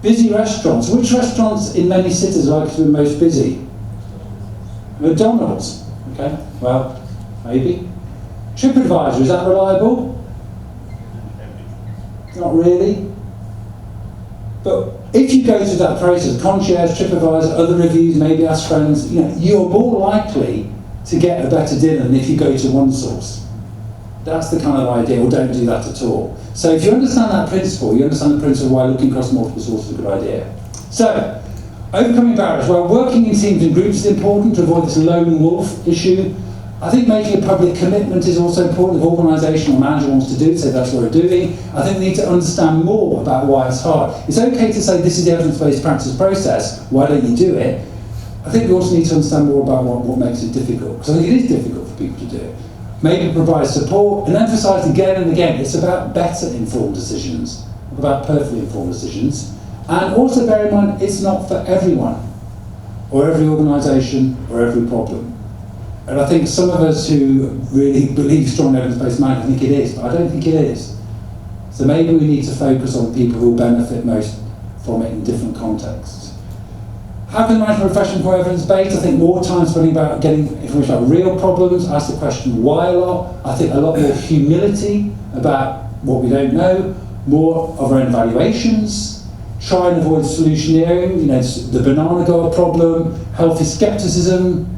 Busy restaurants. Which restaurants in many cities are likely to be most busy? McDonald's. Okay, well, maybe. TripAdvisor, is that reliable? Not really. But if you go through that process, concierge, TripAdvisor, other reviews, maybe ask friends, you're more likely to get a better dinner than if you go to one source. That's the kind of idea, or don't do that at all. So if you understand that principle, you understand the principle why looking across multiple sources is a good idea. So, overcoming barriers. Well, working in teams and groups is important to avoid this lone wolf issue. I think making a public commitment is also important. If organisational manager wants to do it, so that's what we're doing. I think we need to understand more about why it's hard. It's okay to say this is the evidence-based practice process, why don't you do it? I think we also need to understand more about what makes it difficult, because I think it is difficult for people to do it. Maybe provide support and emphasise again and again, it's about better informed decisions, not about perfectly informed decisions. And also bear in mind, it's not for everyone, or every organisation, or every problem. And I think some of us who really believe strong evidence-based management think it is, but I don't think it is. So maybe we need to focus on people who will benefit most from it in different contexts. How can the management profession be more evidence-based? I think more time spending about getting information about real problems, ask the question why a lot. I think a lot more humility about what we don't know, more of our own evaluations, try and avoid solutioneering, the banana goer problem, healthy skepticism,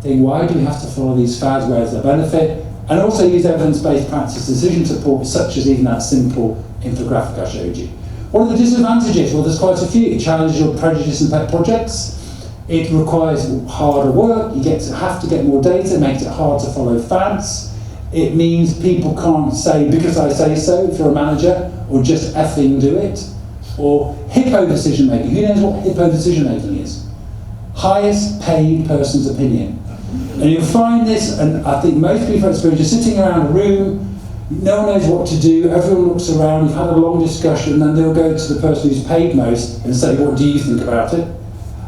think why do we have to follow these fads, where's the benefit? And also use evidence-based practice decision support, such as even that simple infographic I showed you. What are the disadvantages? Well, there's quite a few. It challenges your prejudice and pet projects. It requires harder work. You have to get more data. It makes it hard to follow fads. It means people can't say, because I say so, if you're a manager, or just effing do it. Or hippo decision making. Who knows what hippo decision making is? highest paid person's opinion. And you'll find this, and I think most people experience, you're sitting around a room, no one knows what to do, everyone looks around, you've had a long discussion, and then they'll go to the person who's paid most and say, what do you think about it?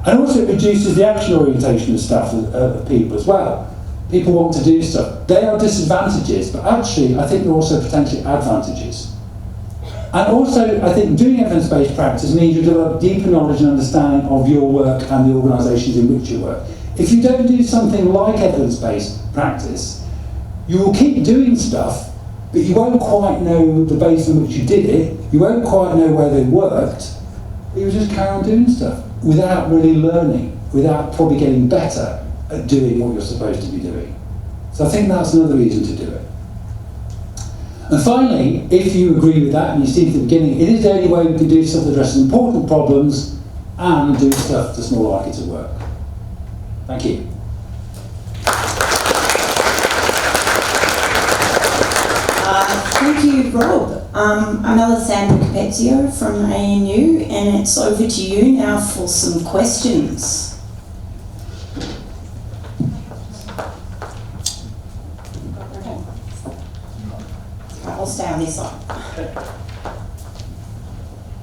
And also it reduces the action orientation of staff of people as well. People want to do stuff. They are disadvantages, but actually I think they're also potentially advantages. And also I think doing evidence-based practice means you develop deeper knowledge and understanding of your work and the organisations in which you work. If you don't do something like evidence-based practice, you will keep doing stuff, but you won't quite know the base on which you did it, you won't quite know where they worked, but you just carry on doing stuff without really learning, without probably getting better at doing what you're supposed to be doing. So I think that's another reason to do it. And finally, if you agree with that, and you see at the beginning, it is the only way we can do stuff that addresses important problems and do stuff that's more likely to work. Thank you. Thank you, Rob. Another Sandra Capezio from ANU, and it's over to you now for some questions. I'll stay on this side.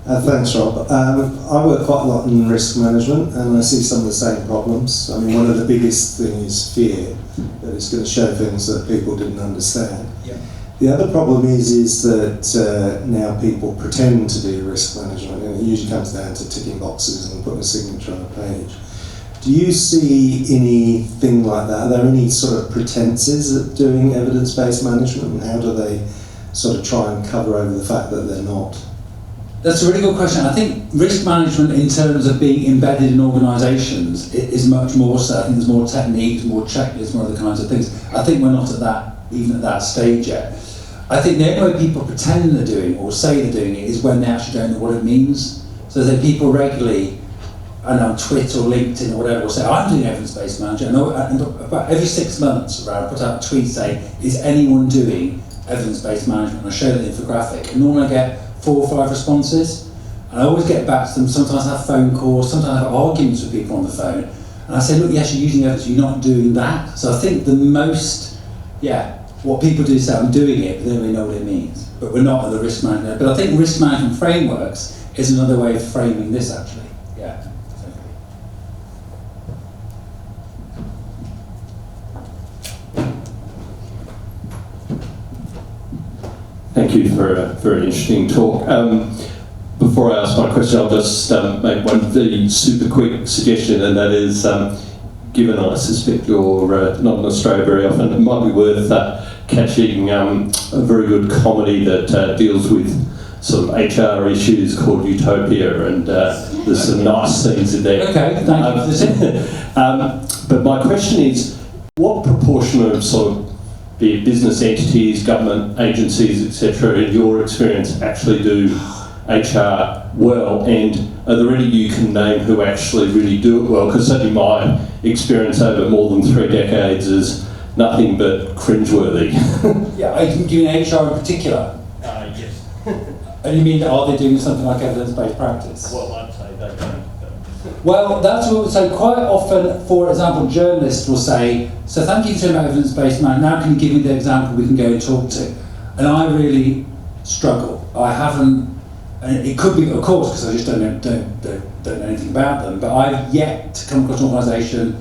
Thanks, Rob. I work quite a lot in risk management, and I see some of the same problems. I mean, one of the biggest things is fear, that it's going to show things that people didn't understand. Yeah. The other problem is that now people pretend to do risk management, and it usually comes down to ticking boxes and putting a signature on a page. Do you see anything like that? Are there any sort of pretenses at doing evidence-based management, and how do they sort of try and cover over the fact that they're not? That's a really good question. I think risk management in terms of being embedded in organisations is much more so. I think there's more techniques, more checklists, more other kinds of things. I think we're not at that, even at that stage yet. I think the only way people pretend they're doing it or say they're doing it is when they actually don't know what it means. So that people regularly, and on Twitter or LinkedIn or whatever, will say, I'm doing evidence-based management. And about every 6 months, I put out a tweet saying, is anyone doing evidence-based management? And I show the infographic. And normally I get 4 or 5 responses. And I always get back to them. Sometimes I have phone calls, sometimes I have arguments with people on the phone. And I say, look, yes, you're using evidence, you're not doing that. So I think the most, what people do is say, I'm doing it, but they don't really know what it means. But we're not at the risk management. But I think risk management frameworks is another way of framing this, actually. Yeah. Thank you for a very interesting talk. Before I ask my question, I'll just make one very super quick suggestion, and that is, given I suspect you're not in Australia very often, it might be worth catching a very good comedy that deals with sort of HR issues called Utopia, and there's some nice scenes in there. Okay, thank you. But my question is, what proportion of sort of, be it business entities, government agencies, etc., in your experience actually do HR well, and are there any you can name who actually really do it well? Because certainly my experience over more than 3 decades is nothing but cringeworthy. Yeah, do you mean HR in particular? Yes. And you mean, are they doing something like evidence-based practice? Well, I'd say they don't. Well, that's what, so quite often, for example, journalists will say, so thank you for talking about evidence-based management, now can you give me the example we can go and talk to? And I really struggle. I haven't, and it could be, of course, because I just don't know anything about them, but I've yet to come across an organisation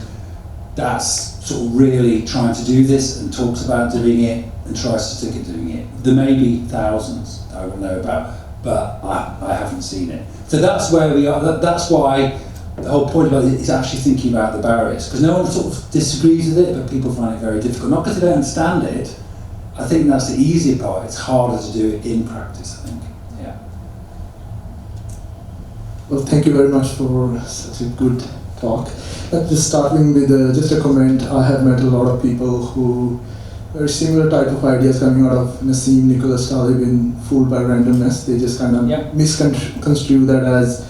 that's sort of really trying to do this and talks about doing it and tries to stick at doing it. There may be thousands that I would know about, but I haven't seen it. So that's where we are. That's why the whole point about it is actually thinking about the barriers, because no one sort of disagrees with it, but people find it very difficult. Not because they don't understand it. I think that's the easier part. It's harder to do it in practice, I think. Yeah. Well, thank you very much for such a good talk. Just starting with just a comment, I have met a lot of people who very similar type of ideas coming out of Nassim Nicholas Taleb in Fooled by Randomness. They just kind of misconstrue that as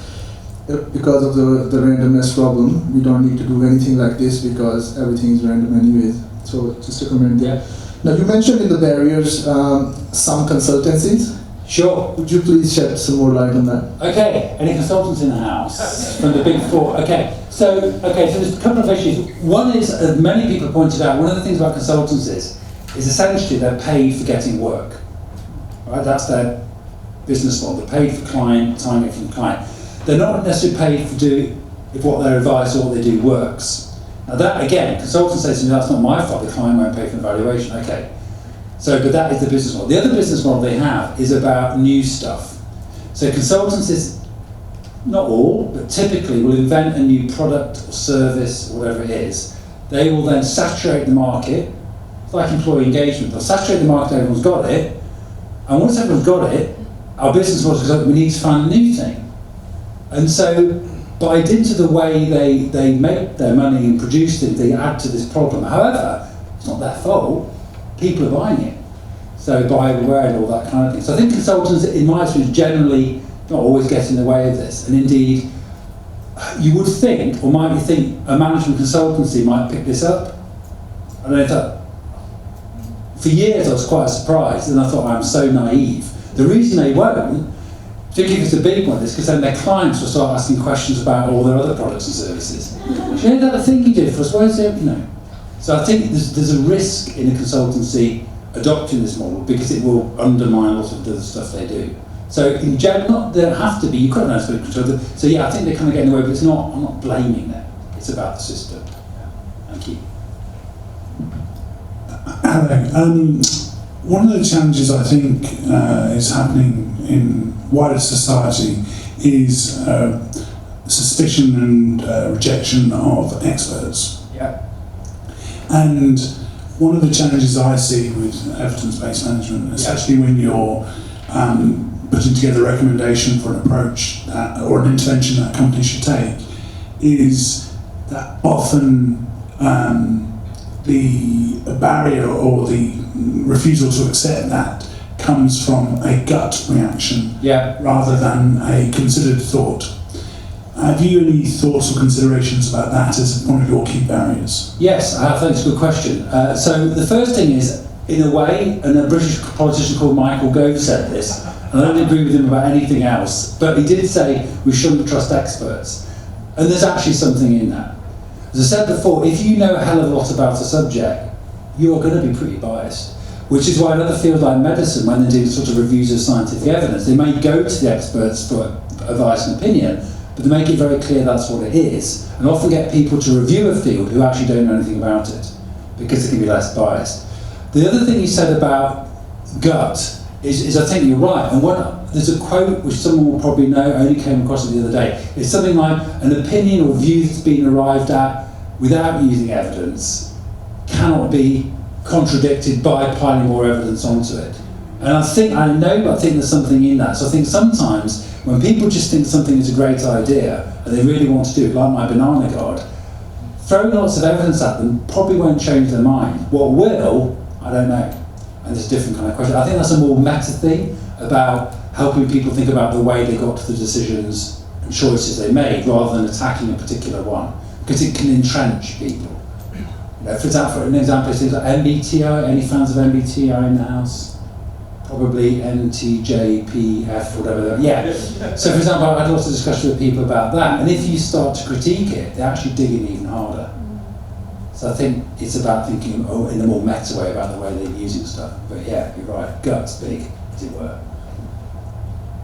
because of the randomness problem, we don't need to do anything like this because everything is random anyways. So just a comment there. Now you mentioned in the barriers some consultancies. Sure. Would you please shed some more light on that? Okay, any consultants in the house from the big four? Okay, so there's a couple of issues. One is, as many people pointed out, one of the things about consultants is essentially they're paid for getting work. Right, that's their business model. They're paid for time from the client. They're not necessarily paid for doing if what their advice or what they do works. Now that again, consultants say to me, that's not my fault. The client won't pay for an evaluation. Okay. So, but that is the business model. The other business model they have is about new stuff. So consultants is, not all, but typically will invent a new product or service, or whatever it is. They will then saturate the market. It's like employee engagement. They'll saturate the market, everyone's got it. And once everyone's got it, our business model is that we need to find a new thing. And so, by dint of the way they make their money and produce things, they add to this problem. However, it's not their fault. People are buying it. So buyer beware and all that kind of thing. So I think consultants, in my experience, generally not always get in the way of this. And indeed, you would think, or might you think, a management consultancy might pick this up. And I thought, for years I was quite surprised, and I thought, I'm so naive. The reason they won't, particularly if it's a big one, is because then their clients will start asking questions about all their other products and services. Do you know that thing you did for us? Where's it? No. So I think there's a risk in a consultancy adopting this model because it will undermine a lot of the stuff they do. So in general, they don't have to be, you couldn't have to control. So yeah, I think they're kind of getting away, but it's not, I'm not blaming them. It's about the system. Thank you. Hello. One of the challenges I think is happening in wider society is suspicion and rejection of experts. Yeah. And one of the challenges I see with evidence-based management, especially when you're putting together a recommendation for an approach or an intervention that a company should take, is that often the barrier or the refusal to accept that comes from a gut reaction rather than a considered thought. Have you any thoughts or considerations about that as one of your key barriers? Yes, I think it's a good question. So the first thing is, in a way, and a British politician called Michael Gove said this, and I don't agree with him about anything else, but he did say we shouldn't trust experts. And there's actually something in that. As I said before, if you know a hell of a lot about a subject, you're going to be pretty biased. Which is why in other fields like medicine, when they do sort of reviews of scientific evidence, they may go to the experts for advice and opinion, but they make it very clear that's what it is, and often get people to review a field who actually don't know anything about it, because it can be less biased. The other thing you said about gut is I think you're right, and there's a quote which someone will probably know, I only came across it the other day. It's something like, an opinion or view that's been arrived at without using evidence cannot be contradicted by piling more evidence onto it. And I think there's something in that. So I think sometimes when people just think something is a great idea and they really want to do it, like my banana guard, throwing lots of evidence at them probably won't change their mind. What will, I don't know. And there's a different kind of question. I think that's a more meta thing about helping people think about the way they got to the decisions and choices they made rather than attacking a particular one, because it can entrench people. For example, an example is things like MBTI. Any fans of MBTI in the house? Probably NTJPF, whatever. Yeah. So, for example, I had lots of discussion with people about that, and if you start to critique it, they actually dig in even harder. So I think it's about thinking in a more meta way about the way they're using stuff. But yeah, you're right. Gut's big, as it were.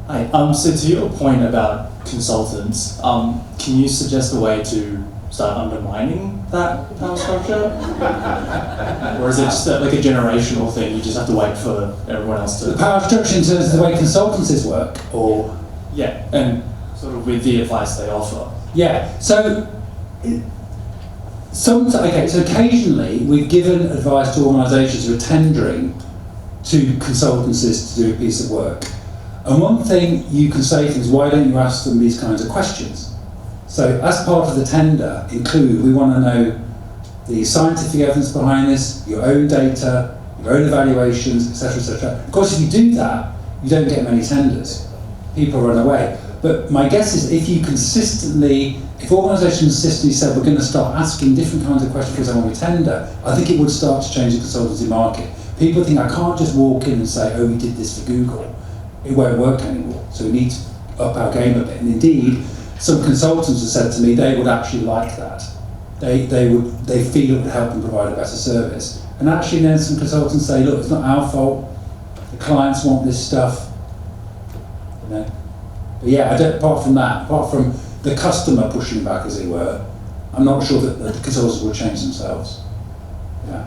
Hi. So to your point about consultants, can you suggest a way to start undermining that power structure? Or is it just like a generational thing, you just have to wait for everyone else to... The power structure in terms of the way consultancies work, or... Yeah, and sort of with the advice they offer. Yeah, so... So occasionally we've given advice to organisations who are tendering to consultancies to do a piece of work. And one thing you can say to them is, why don't you ask them these kinds of questions? So as part of the tender we want to know the scientific evidence behind this, your own data, your own evaluations, etc., etc. Of course, if you do that, you don't get many tenders. People run away. But my guess is if organisations consistently said we're going to start asking different kinds of questions for example, when we tender, I think it would start to change the consultancy market. People think I can't just walk in and say, oh, we did this for Google. it won't work anymore. So we need to up our game a bit. And indeed, some consultants have said to me they would actually like that. They feel it would help them provide a better service. And actually then some consultants say, look, it's not our fault. The clients want this stuff. You know? But yeah, apart from the customer pushing back, as it were, I'm not sure that the consultants will change themselves. Yeah,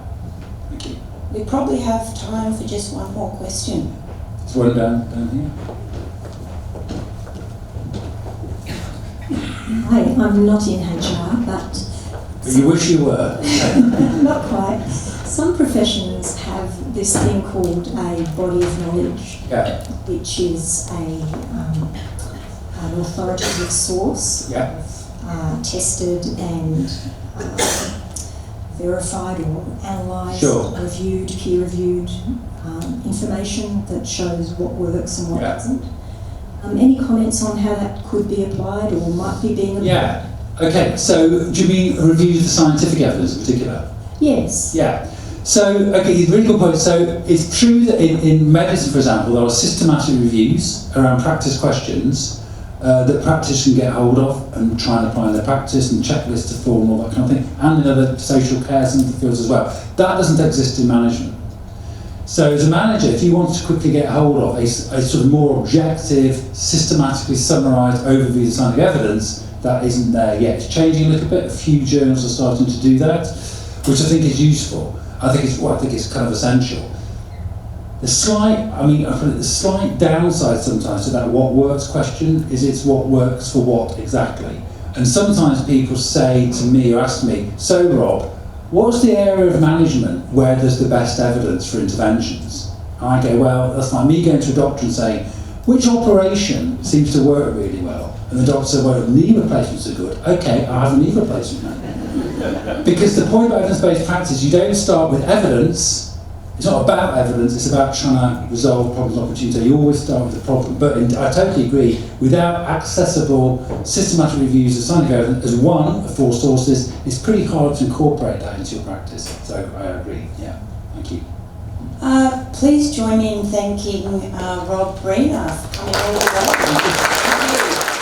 thank you. We probably have time for just one more question. There's one down here. Hi, I'm not in HR, but You wish you were. not quite. Some professions have this thing called a body of knowledge, Yeah. which is an authoritative source, Yeah. tested and verified or analysed, Sure. reviewed, peer-reviewed information that shows what works and what Yeah. doesn't. Any comments on how that could be applied or might be being applied? Yeah. Okay, so do you mean reviews of scientific evidence in particular? Yes. Yeah. So, okay, really good point. So it's true that in medicine, for example, there are systematic reviews around practice questions that practice can get hold of and try and apply in their practice, and checklists to form, all that kind of thing, and in other social care some of the fields as well. That doesn't exist in management. So as a manager, if you want to quickly get hold of a sort of more objective, systematically summarised overview of scientific evidence, that isn't there yet. It's changing a little bit. A few journals are starting to do that, which I think is useful. I think it's kind of essential. The slight downside sometimes to that what works question is it's what works for what exactly. And sometimes people say to me or ask me, so Rob, what's the area of management where there's the best evidence for interventions? And I go, well, that's like me going to a doctor and saying, which operation seems to work really well? And the doctor said, well, knee replacements are good. Okay, I'll have a knee replacement now. Because the point about evidence-based practice, you don't start with evidence. It's not about evidence, it's about trying to resolve problems and opportunities. You always start with the problem. But I totally agree, without accessible, systematic reviews of scientific evidence as one of four sources, it's pretty hard to incorporate that into your practice. So I agree, yeah. Thank you. Please join me in thanking Rob Briner for coming all the way. Thank you.